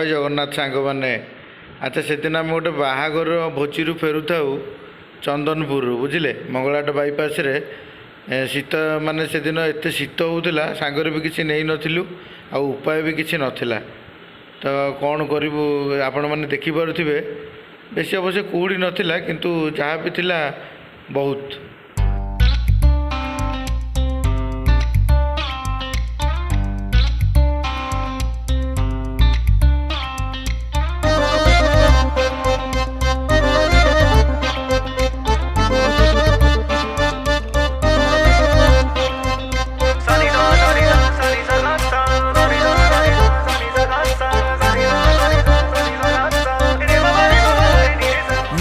जय जगन्नाथ सांग मैंने। अच्छा से दिन आम गोटे बाहागर भोजी फेरुताऊ चंदनपुर बुझे मंगलाट बाईपास रे शीत माने से दिन एत शीत होता सांगरे भी किसी नहीं नथिलु आ उपाय भी किसी नथिला। तो कौन करूँ आपण मैंने देखिपे बेसी अवश्य कूड़ी नथिला किंतु जहाँ भी थिला बहुत।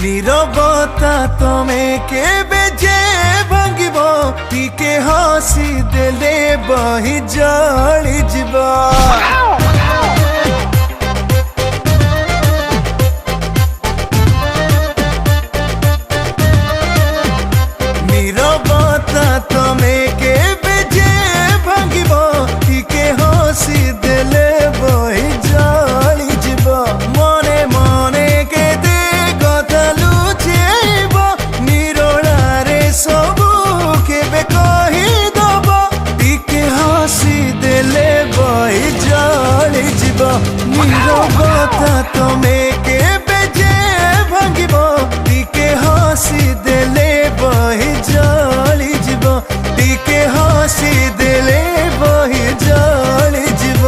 नीरवता तमें के बेजे भांगिब टीके हसी देले बही जली जीवा। नीरवता तमें के बेजे भांगिब टीके हसी देले बही जली जीवा। मने मने के दे सबू केबे कहीदब टीके हसी देले बही जली जीव। नीरवता तमें केबे जे भांगिब टीके हसी देले बही जली जीव। टीके हसी देले बही जली जीव।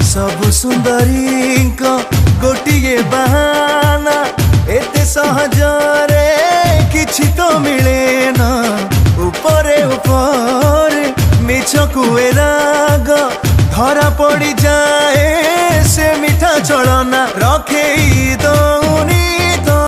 सबु सुंदरी गोटिए बहाना एते सहजरे किछि तो मिले ना। ऊपरे ऊपरे मिछ कुए राग धरा पड़ी जाए से मीठा चलना रखे दो